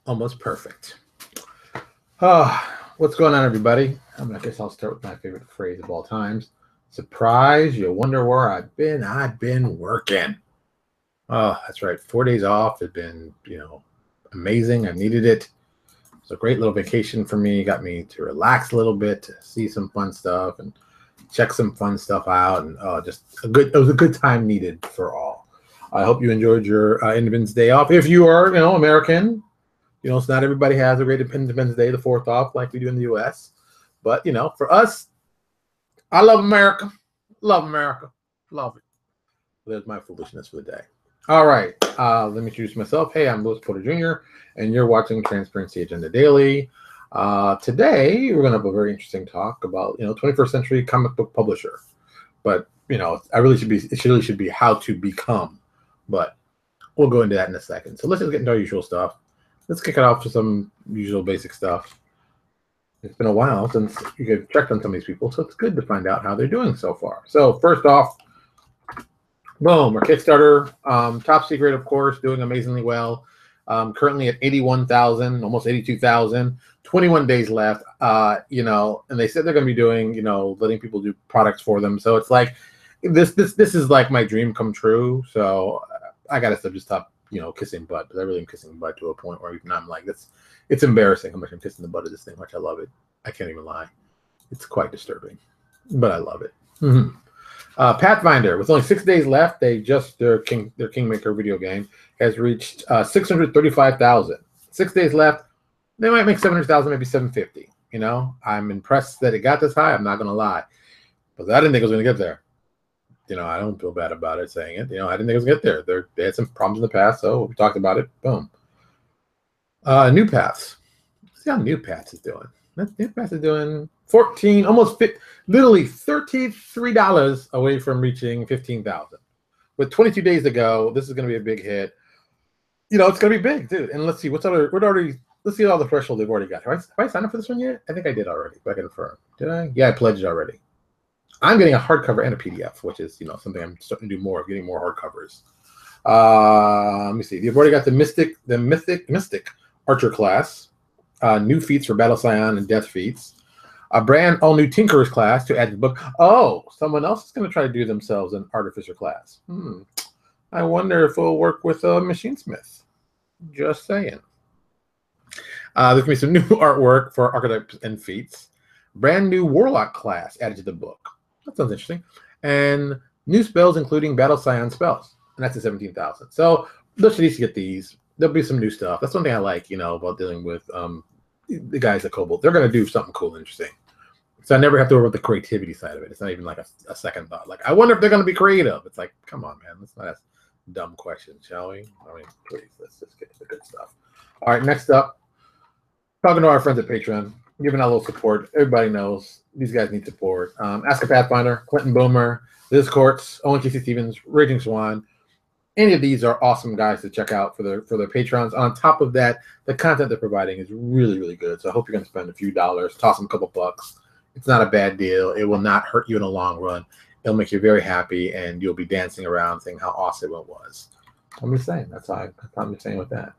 Almost perfect. What's going on, everybody? I guess I'll start with my favorite phrase of all times. Surprise, you'll wonder where I've been. I've been working. Oh, that's right. 4 days off has been, amazing. I needed it. It's a great little vacation for me. Got me to relax a little bit, to see some fun stuff and check some fun stuff out. And it was a good time needed for all. I hope you enjoyed your Independence Day off. If you are, American, it's not everybody has a great Independence Day, the 4th off, like we do in the U.S. But, for us, I love America. Love America. Love it. There's my foolishness for the day. All right. Let me introduce myself. Hey, I'm Louis Porter Jr., and you're watching Transparency Agenda Daily. Today, we're going to have a very interesting talk about, 21st century comic book publisher. But, it really should be how to become. But we'll go into that in a second. So let's just get into our usual stuff. Let's kick it off with some usual basic stuff. It's been a while since you could check on some of these people, so it's good to find out how they're doing so far. So first off, boom, our Kickstarter, top secret, of course, doing amazingly well. Currently at 81,000, almost 82,000, 21 days left, and they said they're going to be doing, letting people do products for them. So it's like, this is like my dream come true. So I got to just stop, kissing butt, because I really am kissing butt to a point where even I'm like, it's embarrassing how much I'm kissing the butt of this thing, which I love it. I can't even lie. It's quite disturbing, but I love it. Pathfinder, with only 6 days left, their Kingmaker video game has reached 635,000. 6 days left. They might make 700,000, maybe 750. I'm impressed that it got this high. I'm not going to lie, because I didn't think it was going to get there. I don't feel bad about it saying it. I didn't think it was going to get there. They had some problems in the past, so we talked about it. Boom. New Paths. See how New Paths is doing. New Paths is doing 14, almost literally $33 away from reaching 15,000. With 22 days to go, this is going to be a big hit. It's going to be big, dude. And let's see let's see all the threshold they've already got. Have I signed up for this one yet? I think I did already, but I can confirm. Did I? Yeah, I pledged already. I'm getting a hardcover and a PDF, which is, something I'm starting to do more of, getting more hardcovers. Let me see. You've already got the Mystic Archer class, new feats for Battle Scion and Death feats, a brand all new Tinkerers class to add to the book. Oh, someone else is going to try to do themselves an Artificer class. I wonder if it'll work with a Machinesmith. Just saying. There's going to be some new artwork for archetypes and feats. Brand new Warlock class added to the book. That sounds interesting. And new spells, including Battle Scion spells. And that's at 17,000. So let's at least get these. There'll be some new stuff. That's one thing I like, about dealing with the guys at Cobalt. They're going to do something cool and interesting. So I never have to worry about the creativity side of it. It's not even like a second thought. Like, I wonder if they're going to be creative. It's like, come on, man. Let's not ask dumb questions, shall we? Please, let's just get to the good stuff. All right, next up, talking to our friends at Patreon, giving out a little support. Everybody knows these guys need support. Ask a Pathfinder, Clinton Boomer, Liz Courts, Owen Casey Stevens, Raging Swan. Any of these are awesome guys to check out for their patrons. On top of that, the content they're providing is really, really good. So I hope you're going to spend a few dollars, toss them a couple bucks. It's not a bad deal. It will not hurt you in the long run. It'll make you very happy, and you'll be dancing around saying how awesome it was. I'm just saying. That's all I'm just saying with that.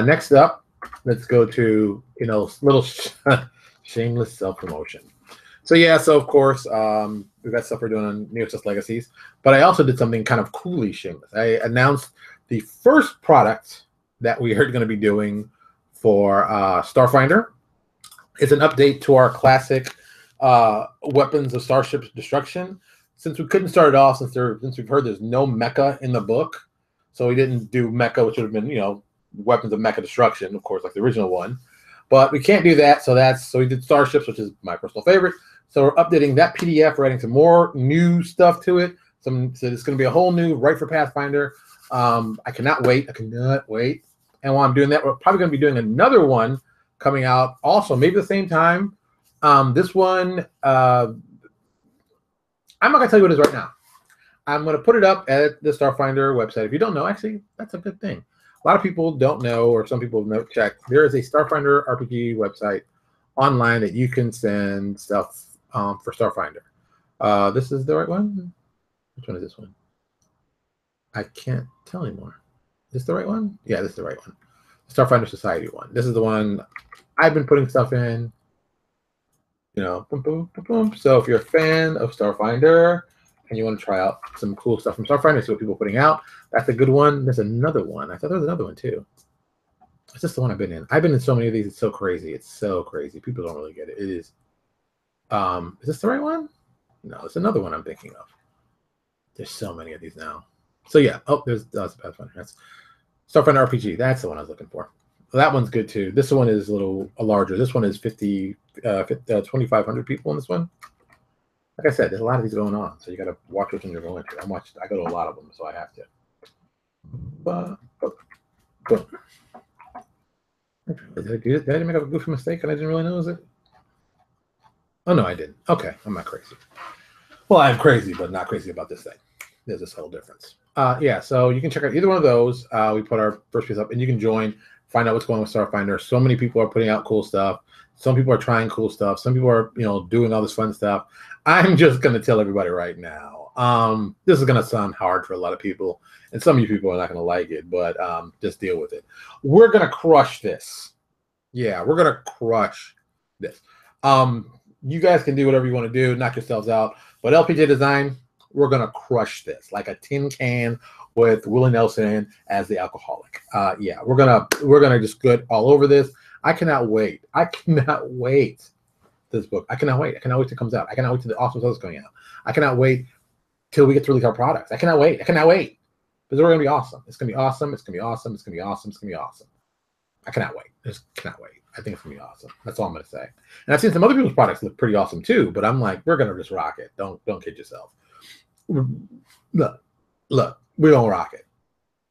Next up, let's go to, little shameless self-promotion. So of course, we've got stuff we're doing on Neosys Legacies, but I also did something kind of coolly shameless. I announced the first product that we are going to be doing for Starfinder. It's an update to our classic Weapons of Starship Destruction. Since we couldn't start it off, since we've heard there's no mecha in the book, so we didn't do mecha, which would have been, Weapons of Mecha Destruction, of course, like the original one. But we can't do that, so we did Starships, which is my personal favorite. So we're updating that PDF, writing some more new stuff to it. So it's going to be a whole new Right for Pathfinder. I cannot wait. And while I'm doing that, we're probably going to be doing another one coming out also, maybe the same time. This one, I'm not going to tell you what it is right now. I'm going to put it up at the Starfinder website. If you don't know, actually, that's a good thing. A lot of people don't know, or some people have not checked. There is a Starfinder RPG website online that you can send stuff for Starfinder. This is the right one? Which one is this one? I can't tell anymore. Is this the right one? Yeah, this is the right one. Starfinder Society one. This is the one I've been putting stuff in. You know, boom, boom, boom, boom. So if you're a fan of Starfinder and you want to try out some cool stuff from Starfinder, see what people are putting out, that's a good one. There's another one. I thought there was another one too. It's just the one I've been in. I've been in so many of these. It's so crazy. It's so crazy. People don't really get it. It is. Is this the right one? No, it's another one I'm thinking of. There's so many of these now. So yeah. Oh, there's Pathfinder. That's Starfinder RPG. That's the one I was looking for. Well, that one's good too. This one is a little larger. This one is 2,500 people in this one. Like I said, there's a lot of these going on, so you got to watch which one you're going to. I go to a lot of them, so I have to. Boom. Did I make a goofy mistake and I didn't really notice it? Oh, no, I didn't. Okay, I'm not crazy. Well, I'm crazy, but not crazy about this thing. There's a subtle difference. Yeah, so you can check out either one of those. We put our first piece up, and you can join, find out what's going on with Starfinder. So many people are putting out cool stuff. Some people are trying cool stuff. Some people are, doing all this fun stuff. I'm just going to tell everybody right now. This is going to sound hard for a lot of people, and some of you people are not going to like it, but just deal with it. We're going to crush this. Yeah, we're going to crush this. You guys can do whatever you want to do, knock yourselves out. But LPJ Design, we're going to crush this like a tin can with Willie Nelson as the alcoholic. Yeah, we're gonna just get all over this. I cannot wait. I cannot wait. This book. I cannot wait. I cannot wait till it comes out. I cannot wait till the awesome stuff is going out. I cannot wait till we get to release our products. I cannot wait. I cannot wait. Because we're gonna be awesome. It's gonna be awesome. It's gonna be awesome. It's gonna be awesome. It's gonna be awesome. I cannot wait. I just cannot wait. I think it's gonna be awesome. That's all I'm gonna say. And I've seen some other people's products look pretty awesome too, but I'm like, we're gonna just rock it. Don't kid yourself. Look, we're gonna rock it.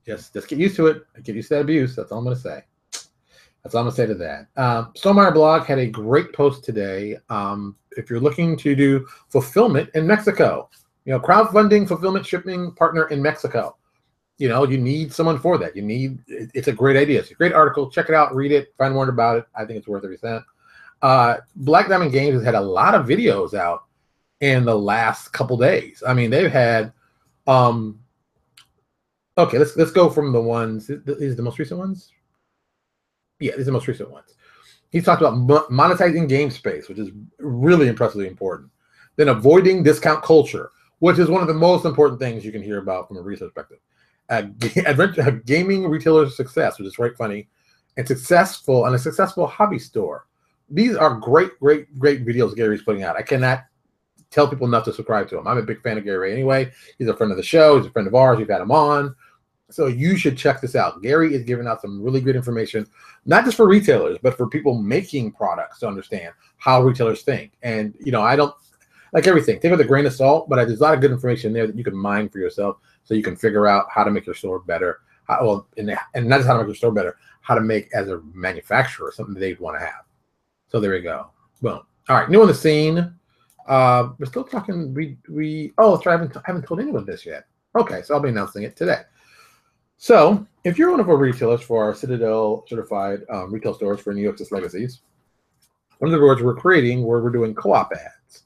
Just get used to it. Get used to that abuse. That's all I'm gonna say. That's all I'm gonna say to that. Stonemeyer blog had a great post today. If you're looking to do fulfillment in Mexico, crowdfunding fulfillment shipping partner in Mexico, you need someone for that. It's a great idea. It's a great article. Check it out, read it, find more about it. I think it's worth every cent. Black Diamond Games has had a lot of videos out in the last couple days. I mean, they've had okay, let's go from the ones. These are the most recent ones. Yeah, these are the most recent ones. He's talked about monetizing game space, which is really impressively important. Then avoiding discount culture, which is one of the most important things you can hear about from a research perspective. Gaming retailer success, which is quite funny, and a successful hobby store. These are great videos Gary's putting out. I cannot tell people not to subscribe to him. I'm a big fan of Gary Ray anyway. He's a friend of the show. He's a friend of ours. We've had him on. So you should check this out. Gary is giving out some really good information, not just for retailers, but for people making products to understand how retailers think. And, I don't like everything. Take it with a grain of salt, but there's a lot of good information there that you can mine for yourself so you can figure out how to make your store better. And not just how to make your store better, how to make as a manufacturer something that they'd want to have. So there we go. Boom. All right. New on the scene. We're still talking. Oh, that's right. I haven't told anyone this yet. Okay. So I'll be announcing it today. So if you're one of our retailers for our Citadel certified retail stores for New Access Legacies, one of the rewards we're creating where we're doing co-op ads.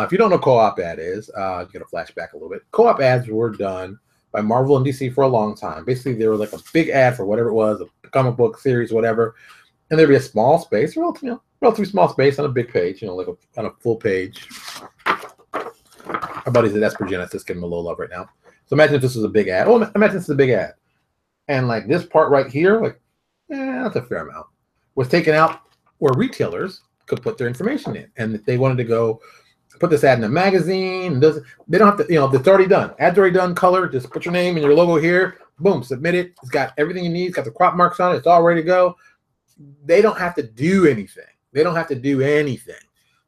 If you don't know what co-op ad is, you get a flashback a little bit. Co-op ads were done by Marvel and DC for a long time. Basically, they were like a big ad for whatever it was, a comic book series, whatever. And there'd be a small space, relatively small space on a big page, like on a full page. Our buddies at Esper Genesis give them a little love right now. So imagine if this was a big ad. Oh, imagine this is a big ad. And like this part right here, that's a fair amount, was taken out where retailers could put their information in. And if they wanted to go put this ad in a magazine, they don't have to, it's already done. Ad's already done, color, just put your name and your logo here, boom, submit it. It's got everything you need. It's got the crop marks on it. It's all ready to go. They don't have to do anything. They don't have to do anything.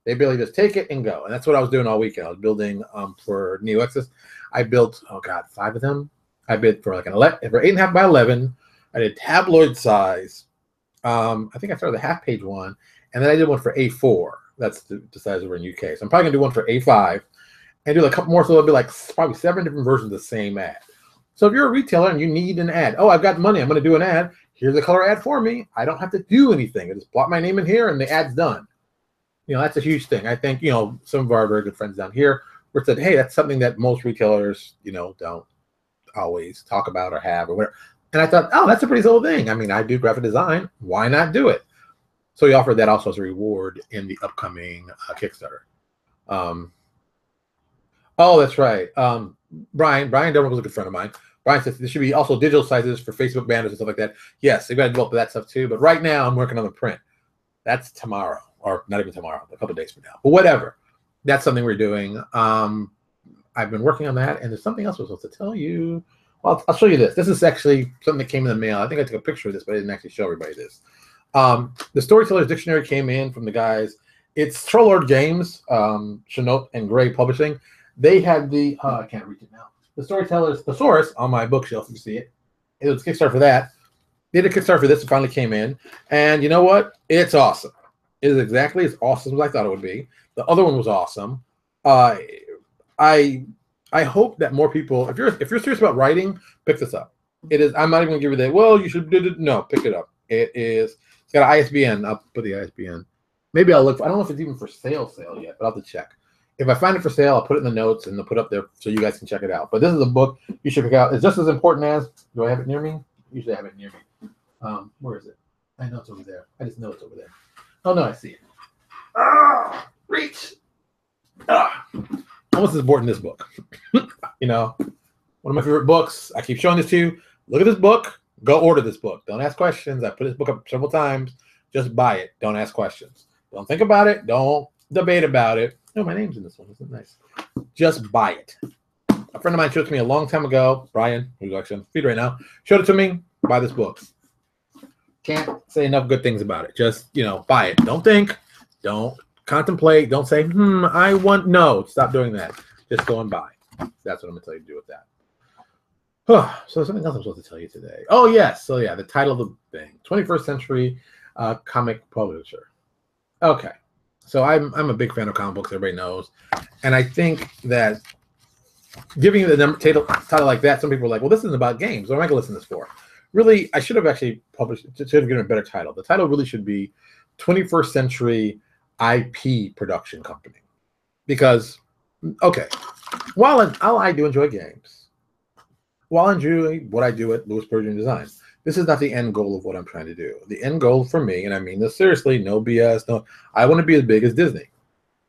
They barely just take it and go. And that's what I was doing all weekend. I was building for Neo Access. I built, 5 of them. I bid for like an 8.5 by 11. I did tabloid size. I think I started the half-page one, and then I did one for A4. That's the size over in UK. So I'm probably gonna do one for A5, and do a couple more. So there'll be like probably 7 different versions of the same ad. So if you're a retailer and you need an ad, I've got money. I'm gonna do an ad. Here's a color ad for me. I don't have to do anything. I just plot my name in here, and the ad's done. That's a huge thing. I think some of our very good friends down here were said, hey, that's something that most retailers don't always talk about or have or whatever. And I thought, oh, that's a pretty simple thing. I mean, I do graphic design. Why not do it? So he offered that also as a reward in the upcoming Kickstarter. Oh, that's right. Brian Dermott was a good friend of mine. Brian says there should be also digital sizes for Facebook banners and stuff like that. Yes, they've got to develop that stuff too. But right now, I'm working on the print. That's tomorrow, or not even tomorrow, a couple of days from now. But whatever. That's something we're doing. I've been working on that, and there's something else I was supposed to tell you. Well, I'll show you this. This is actually something that came in the mail. I think I took a picture of this, but I didn't actually show everybody this. The Storytellers Dictionary came in from the guys. It's Trollord Games, Chenault and Gray Publishing. They had the, I can't reach it now. The Storytellers Thesaurus on my bookshelf. You see it. It was Kickstarter for that. They did a Kickstarter for this. It finally came in. And you know what? It's awesome. It is exactly as awesome as I thought it would be. The other one was awesome. I hope that more people, if you're serious about writing, pick this up. It is. I'm not even gonna give you that. Well, you should do it. No, pick it up. It's got an ISBN. I'll put the ISBN. Maybe I'll look. I don't know if it's even for sale yet, but I'll have to check. If I find it for sale, I'll put it in the notes and thi'll put it up there so you guys can check it out. But this is a book you should pick out. It's just as important as. Do I have it near me? Usually I have it near me. Where is it? I know it's over there. I just know it's over there. Oh no, I see it. Ah, reach. Ah. Almost as important as this book. You know, one of my favorite books. I keep showing this to you. Look at this book. Go order this book. Don't ask questions. I put this book up several times. Just buy it. Don't ask questions. Don't think about it. Don't debate about it. No, my name's in this one. Isn't it nice? Just buy it. A friend of mine showed it to me a long time ago. Brian, who's actually on the feed right now, showed it to me. Buy this book. Can't say enough good things about it. Just, you know, buy it. Don't think. Don't contemplate. Don't say, I want. No, stop doing that. Just go and buy. That's what I'm going to tell you to do with that. So something else I'm supposed to tell you today. Oh, yes. So, yeah, the title of the thing, 21st Century Comic Publisher. Okay. So I'm a big fan of comic books, everybody knows. And I think that giving you the title like that, some people are like, well, this isn't about games. What am I going to listen to this for? Really, I should have actually published, should have given a better title. The title really should be 21st Century IP Production Company. Because, okay, while I do enjoy games, while I enjoy what I do at Lewis Persian Design, this is not the end goal of what I'm trying to do. The end goal for me, and I mean this seriously, no BS, no, I want to be as big as Disney.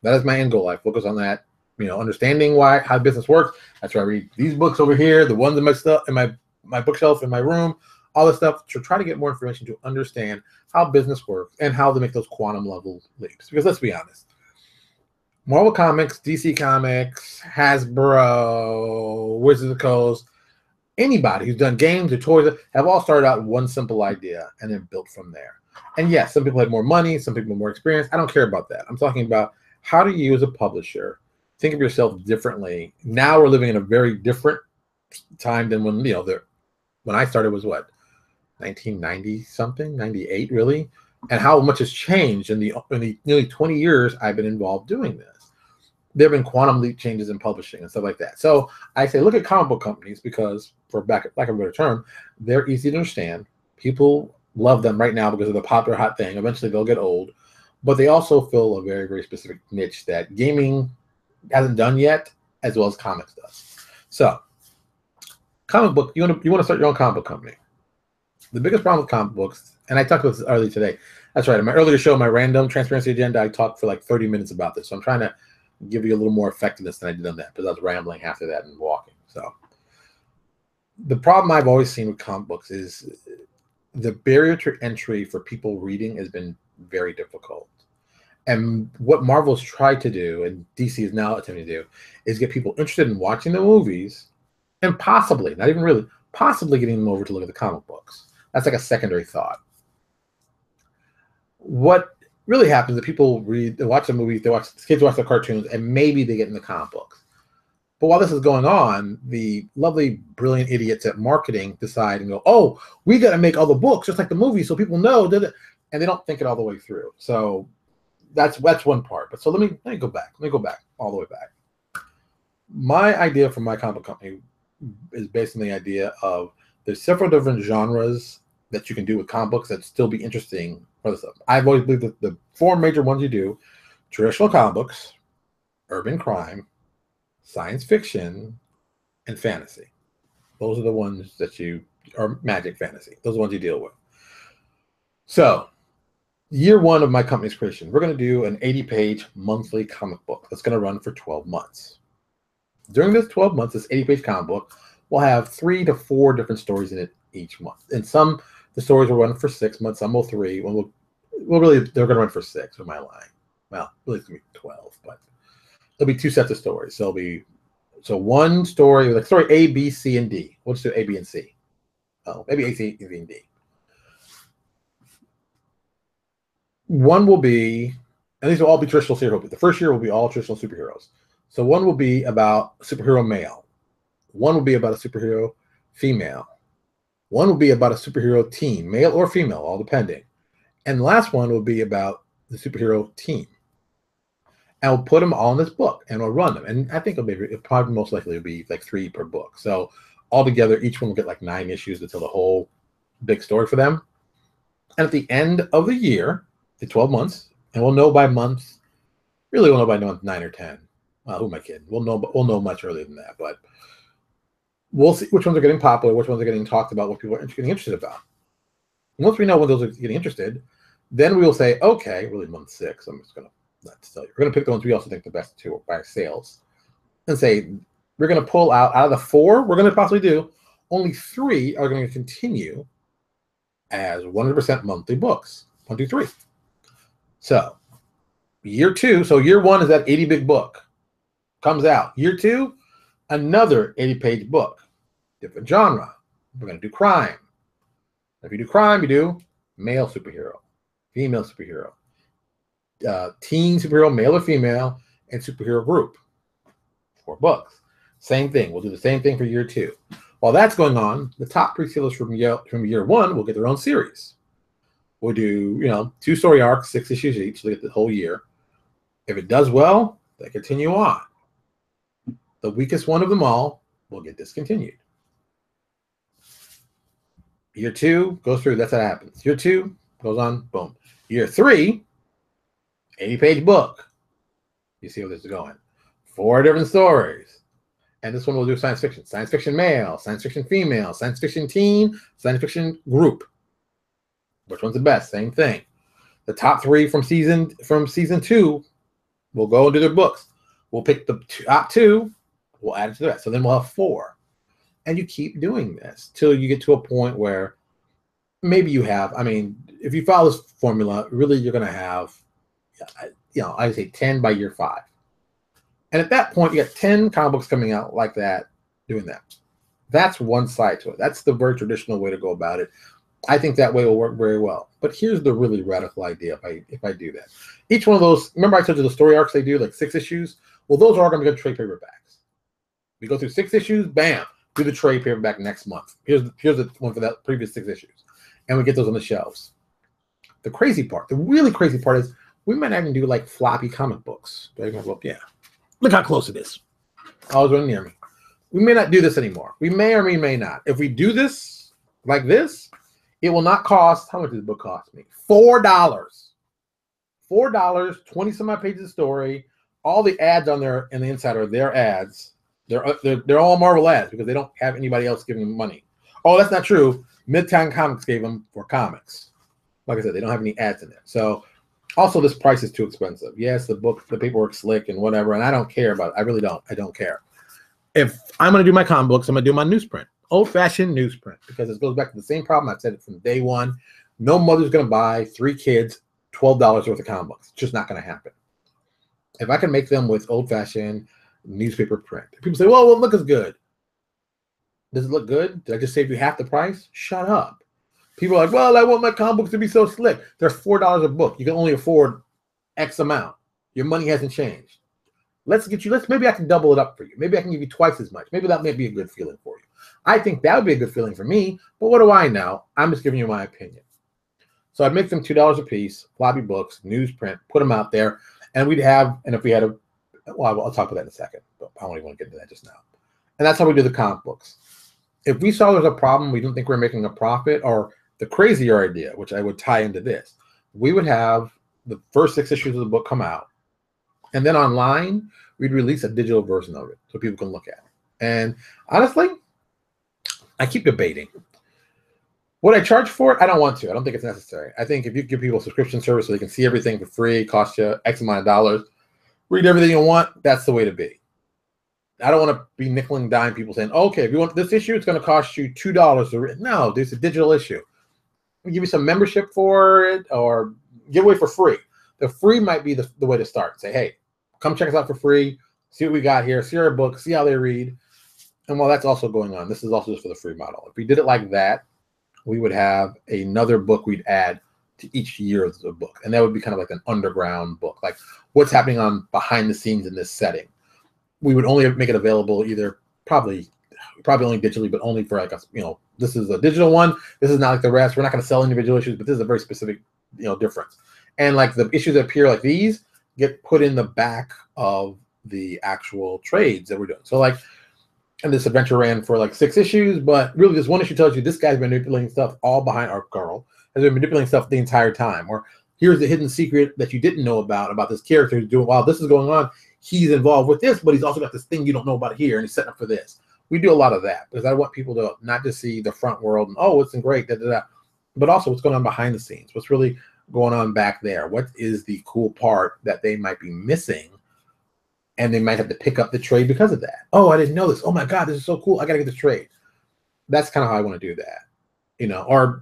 That is my end goal. I focus on that, you know, understanding how business works. That's why I read these books over here, the ones in my stuff, in my bookshelf in my room, all this stuff, to try to get more information to understand how business works and how to make those quantum level leaps. Because let's be honest, Marvel Comics, DC Comics, Hasbro, Wizards of the Coast, anybody who's done games or toys have all started out with one simple idea and then built from there. And yes, some people had more money, some people had more experience. I don't care about that. I'm talking about how do you, as a publisher, think of yourself differently. Now we're living in a very different time than when, you know, when I started was what, 1990 something, 98 really, and how much has changed in the nearly 20 years I've been involved doing this. There have been quantum leap changes in publishing and stuff like that. So I say, look at comic book companies because, for lack of a better term, they're easy to understand. People love them right now because of the popular hot thing. Eventually they'll get old, but they also fill a very, very specific niche that gaming hasn't done yet, as well as comics does. So, comic book, you want to start your own comic book company. The biggest problem with comic books, and I talked about this earlier today. That's right. In my earlier show, my random transparency agenda, I talked for like 30 minutes about this. So I'm trying to give you a little more effectiveness than I did on that because I was rambling after that and walking. So the problem I've always seen with comic books is the barrier to entry for people reading has been very difficult. And what Marvel's tried to do, and DC is now attempting to do, is get people interested in watching the movies and possibly, not even really, possibly getting them over to look at the comic books. That's like a secondary thought. What really happens is people read, they watch the movies, kids watch the cartoons, and maybe they get in the comic books. But while this is going on, the lovely, brilliant idiots at marketing decide and go, oh, we got to make all the books just like the movies so people know, and they don't think it all the way through. So that's one part. But so let me go back. Let me go back all the way back. My idea for my comic book company is based on the idea of there's several different genres that you can do with comic books that still be interesting for the stuff. I've always believed that the four major ones you do: traditional comic books, urban crime, science fiction, and fantasy. Those are the ones that you or magic fantasy. Those are the ones you deal with. So year one of my company's creation, we're going to do an 80-page monthly comic book that's going to run for 12 months. During this 12 months, this 80-page comic book will have 3 to 4 different stories in it each month. And some, the stories will run for 6 months, some will 3. Well, really, they're going to run for 6, or am I lying? Well, really, it's going to be 12, but there'll be 2 sets of stories. So one story, like story A, B, C, and D. We'll just do A, B, and C. Oh, maybe A, C, and D. One will be, and these will all be traditional superheroes. The first year will be all traditional superheroes. So one will be about a superhero male. One will be about a superhero female. One will be about a superhero teen, male or female, all depending. And the last one will be about the superhero team. And we'll put them all in this book, and we'll run them. And I think it'll probably most likely be like 3 per book. So altogether, each one will get like 9 issues to tell the whole big story for them. And at the end of the year, the 12 months, and we'll know by months, really we'll know by month 9 or 10. Who am I kidding? We'll know much earlier than that, but we'll see which ones are getting popular, which ones are getting talked about, what people are getting interested about. And once we know when those are getting interested, then we will say, okay, really month 6, I'm just going to not tell you. We're going to pick the ones we also think the best to by sales and say, we're going to pull out of the 4 we're going to possibly do, only 3 are going to continue as 100% monthly books. 1, 2, 3. So year 2, so year 1 is that 80 big book. Comes out. Year 2, another 80-page book. Different genre. We're going to do crime. If you do crime, you do male superhero, female superhero, teen superhero, male or female, and superhero group. 4 books. Same thing. We'll do the same thing for year 2. While that's going on, the top pre-sellers from year 1 will get their own series. We'll do, 2 story arcs, 6 issues each, so they get the whole year. If it does well, they continue on. The weakest one of them all will get discontinued. Year 2 goes through. That's how it happens. Year 2 goes on. Boom. Year 3, 80-page book. You see where this is going. 4 different stories. And this one will do science fiction. Science fiction male, science fiction female, science fiction teen, science fiction group. Which one's the best? Same thing. The top 3 from season 2 will go into their books. We'll pick the top 2. We'll add it to the rest. So then we'll have 4. And you keep doing this till you get to a point where maybe you have, if you follow this formula, really you're going to have, I'd say 10 by year 5. And at that point, you got 10 comic books coming out like that, doing that. That's one side to it. That's the very traditional way to go about it. I think that way will work very well. But here's the really radical idea if I do that. Each one of those, remember I told you the story arcs they do, like 6 issues? Well, those are going to be trade paperbacks. We go through 6 issues, bam, do the trade paperback next month. Here's the one for that previous 6 issues. And we get those on the shelves. The crazy part, the really crazy part is we might not even do like floppy comic books. Yeah. Look how close it is. I was running near me. We may not do this anymore. We may or we may not. If we do this like this, it will not cost, how much does the book cost me? $4. $4, 20 some odd pages of story. All the ads on there and the inside are their ads. They're all Marvel ads because they don't have anybody else giving them money. Oh, that's not true. Midtown Comics gave them for comics. Like I said, they don't have any ads in there. So also this price is too expensive. Yes, the paperwork's slick and whatever, and I don't care about it. I really don't. I don't care. If I'm going to do my comic books, I'm going to do my newsprint. Old-fashioned newsprint, because it goes back to the same problem. I've said it from day one. No mother's going to buy 3 kids $12 worth of comic books. It's just not going to happen. If I can make them with old-fashioned newspaper print. People say, well, it looks good. Does it look good? Did I just save you half the price? Shut up. People are like, well, I want my comic books to be so slick. They're $4 a book. You can only afford X amount. Your money hasn't changed. Maybe I can double it up for you. Maybe I can give you twice as much. Maybe that may be a good feeling for you. I think that would be a good feeling for me, but what do I know? I'm just giving you my opinion. So I'd make them $2 a piece, floppy books, newsprint, put them out there, and if we had I'll talk about that in a second, but I don't even want to get into that just now. And that's how we do the comic books. If we saw there's a problem, we didn't think we were making a profit, or the crazier idea, which I would tie into this, we would have the first 6 issues of the book come out, and then online, we'd release a digital version of it so people can look at it. And honestly, I keep debating. Would I charge for it? I don't want to. I don't think it's necessary. I think if you give people a subscription service so they can see everything for free, it costs you X amount of dollars, read everything you want, that's the way to be. I don't want to be nickel and dime people saying, okay, if you want this issue, it's going to cost you $2 to read. No, there's a digital issue. We'll give you some membership for it or give away for free. The free might be the way to start. Say, hey, come check us out for free. See what we got here. See our books. See how they read. And while that's also going on, this is also just for the free model. If we did it like that, we would have another book we'd add to each year of the book. And that would be kind of like an underground book, like what's happening on behind the scenes in this setting. We would only make it available either probably only digitally, but only for like a, this is a digital one. This is not like the rest. We're not going to sell individual issues, but this is a very specific, difference. And like the issues that appear like these get put in the back of the actual trades that we're doing. So like, and this adventure ran for like 6 issues, but really this one issue tells you this guy's been manipulating stuff all behind, our girl has been manipulating stuff the entire time. Or here's the hidden secret that you didn't know about this character who's doing, while this is going on, he's involved with this, but he's also got this thing you don't know about here, and he's setting up for this. We do a lot of that because I want people to not just see the front world and, oh, it's great, but also what's going on behind the scenes. What's really going on back there? What is the cool part that they might be missing? And they might have to pick up the trade because of that. Oh, I didn't know this. Oh my God, this is so cool. I got to get this trade. That's kind of how I want to do that, or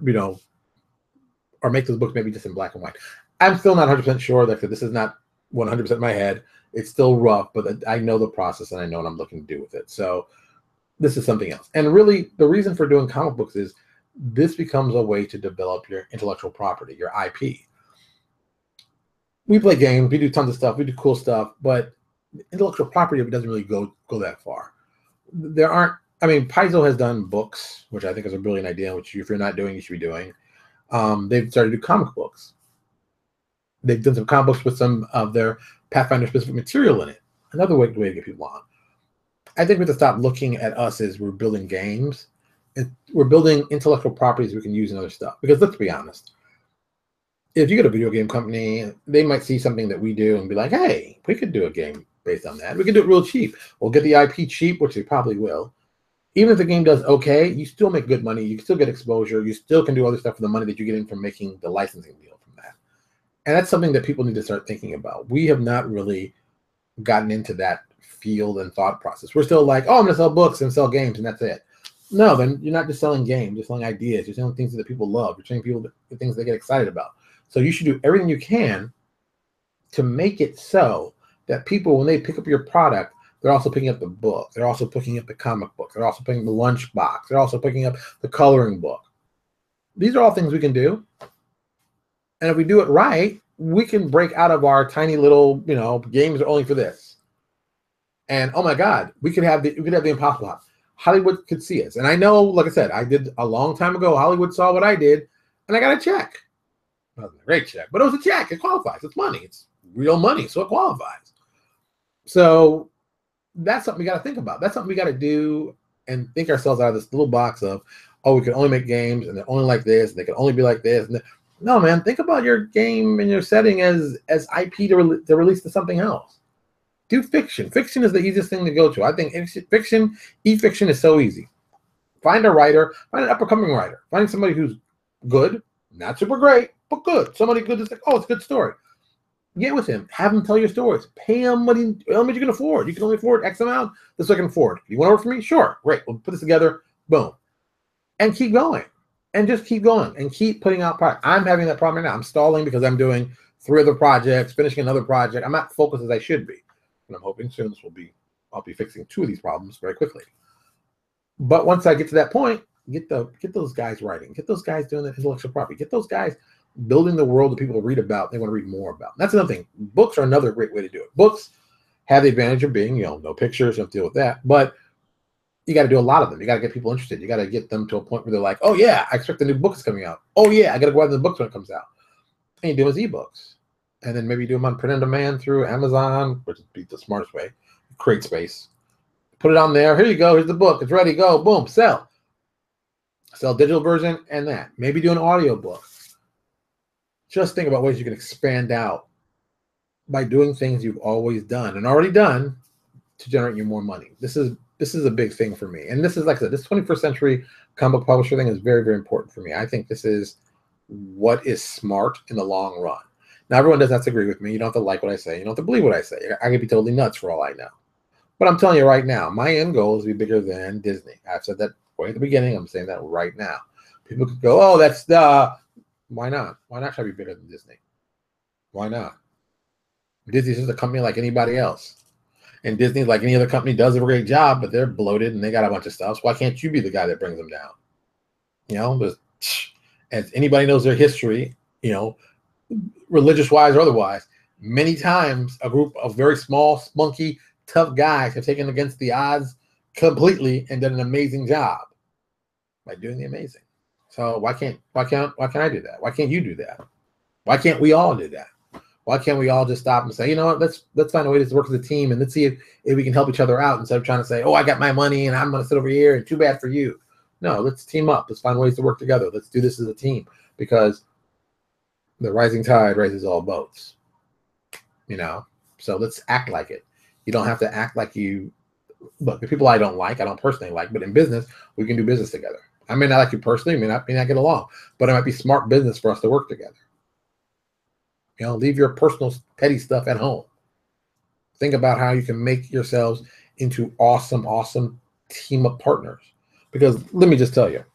make those books maybe just in black and white. I'm still not 100% sure that this is not 100% in my head. It's still rough, but I know the process and I know what I'm looking to do with it. So this is something else. And really the reason for doing comic books is this becomes a way to develop your intellectual property, your IP. We play games, we do tons of stuff, we do cool stuff, but intellectual property doesn't really go that far. There aren't, Paizo has done books, which I think is a brilliant idea, which if you're not doing, you should be doing. They've started to do comic books. They've done some comic books with some of their Pathfinder specific material in it. Another way to get people on. I think we have to stop looking at us as we're building games. We're building intellectual properties we can use in other stuff. Because let's be honest, if you get a video game company, they might see something that we do and be like, hey, we could do a game based on that. We could do it real cheap. We'll get the IP cheap, which they probably will. Even if the game does okay, you still make good money. You can still get exposure. You still can do other stuff for the money that you get in from making the licensing deal from that. And that's something that people need to start thinking about. We have not really gotten into that field and thought process. We're still like, oh, I'm going to sell books and sell games, and that's it. No, then you're not just selling games. You're selling ideas. You're selling things that people love. You're selling people the things they get excited about. So you should do everything you can to make it so that people, when they pick up your product, they're also picking up the book. They're also picking up the comic book. They're also picking up the lunch box. They're also picking up the coloring book. These are all things we can do. And if we do it right, we can break out of our tiny little, games are only for this. And oh my God, we could have the impossible. Hollywood could see us. And I know, like I said, I did a long time ago, Hollywood saw what I did, and I got a check. It wasn't a great check, but it was a check. It qualifies. It's money. It's real money, so it qualifies. So that's something we got to think about. That's something we got to do and think ourselves out of this little box of, oh, we can only make games, and they're only like this, and they can only be like this. No, man, think about your game and your setting as IP to release to something else. Do fiction. Fiction is the easiest thing to go to. I think fiction, e-fiction is so easy. Find a writer, find an up-and-coming writer. Find somebody who's good, not super great, but good. Somebody good that's like, oh, it's a good story. Get with him. Have him tell your stories. Pay him what you can afford. You can only afford X amount. This I can afford. You want to work for me? Sure. Great. We'll put this together. Boom. And keep going. And just keep going. And keep putting out product. I'm having that problem right now. I'm stalling because I'm doing 3 other projects, finishing another project. I'm not focused as I should be. And I'm hoping soon I'll be fixing 2 of these problems very quickly. But once I get to that point, get those guys writing. Get those guys doing the intellectual property. Get those guys building the world that people read about, they want to read more about. That's another thing. Books are another great way to do it. Books have the advantage of being, no pictures, you don't deal with that. But you got to do a lot of them. You got to get people interested. You got to get them to a point where they're like, oh yeah, I expect the new book is coming out. Oh yeah, I got to go out to the books when it comes out. And you do them as ebooks. And then maybe you do them on print on demand through Amazon, which would be the smartest way. Create space. Put it on there. Here you go. Here's the book. It's ready. Go. Boom. Sell. Sell digital version and that. Maybe do an audio book. Just think about ways you can expand out by doing things you've always done and already done to generate you more money. This is a big thing for me. And this is, like I said, this 21st century Comic book publisher thing is very, very important for me. I think this is what is smart in the long run. Now, everyone doesn't have to agree with me. You don't have to like what I say. You don't have to believe what I say. I could be totally nuts for all I know. But I'm telling you right now, my end goal is to be bigger than Disney. I've said that way at the beginning. I'm saying that right now. People could go, oh, that's the... Why not? Why not try to be bigger than Disney? Why not? Disney's just a company like anybody else. And Disney, like any other company, does a great job, but they're bloated and they got a bunch of stuff. So why can't you be the guy that brings them down? You know, as anybody knows their history, you know, religious-wise or otherwise, many times a group of very small, spunky, tough guys have taken against the odds completely and done an amazing job by doing the amazing. So why can't I do that? Why can't you do that? Why can't we all do that? Why can't we all just stop and say, you know what, let's find a way to work as a team and let's see if we can help each other out instead of trying to say, oh, I got my money and I'm going to sit over here and too bad for you. No, let's team up. Let's find ways to work together. Let's do this as a team because the rising tide raises all boats, you know? So let's act like it. You don't have to act like you, look, the people I don't personally like, but in business, we can do business together. I may not like you personally, may not get along, but it might be smart business for us to work together. You know, leave your personal petty stuff at home. Think about how you can make yourselves into awesome, awesome team up partners. Because let me just tell you,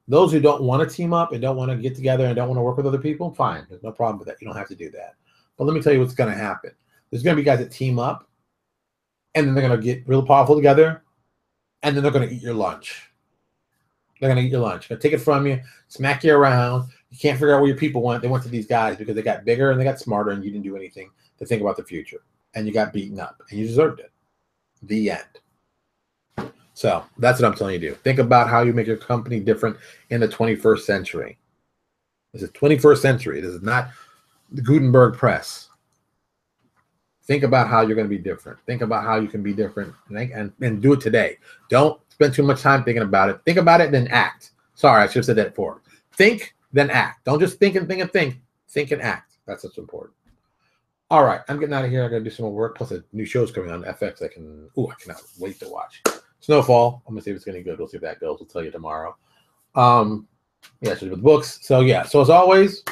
those who don't want to team up and don't want to get together and don't want to work with other people, fine. There's no problem with that. You don't have to do that. But let me tell you what's going to happen. There's going to be guys that team up, and then they're going to get real powerful together, and then they're going to eat your lunch. They're going to eat your lunch. They're going to take it from you, smack you around. You can't figure out where your people went. They went to these guys because they got bigger and they got smarter, and you didn't do anything to think about the future. And you got beaten up, and you deserved it. The end. So that's what I'm telling you to do. Think about how you make your company different in the 21st century. This is 21st century. This is not the Gutenberg press. Think about how you're going to be different. Think about how you can be different and do it today. Don't spend too much time thinking about it. Think about it, then act. Sorry, I should have said that before. Think, then act. Don't just think and think and think. Think and act. That's what's important. All right, I'm getting out of here. I got to do some more work. Plus, a new show's coming on FX. I cannot wait to watch. Snowfall. I'm going to see if it's going to be good. We'll see if that goes. We'll tell you tomorrow. Yeah, so with books. So, yeah. So, as always,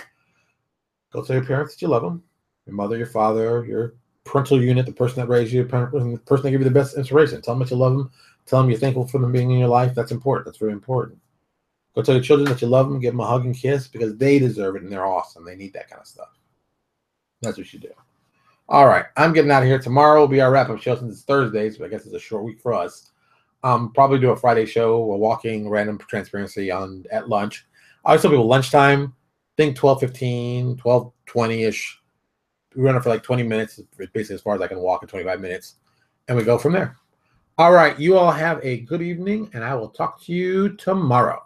go tell your parents that you love them. Your mother, your father, your parental unit, the person that raised you, the person that gave you the best inspiration. Tell them that you love them. Tell them you're thankful for them being in your life. That's important. That's very important. Go tell your children that you love them. Give them a hug and kiss because they deserve it and they're awesome. They need that kind of stuff. That's what you do. All right. I'm getting out of here. Tomorrow will be our wrap-up show since it's Thursdays, but I guess it's a short week for us. Probably do a Friday show, a walking random transparency at lunch. I always tell people lunchtime, think 12:15, 12:20-ish. We run it for like 20 minutes, basically as far as I can walk in 25 minutes, and we go from there. All right. You all have a good evening, and I will talk to you tomorrow.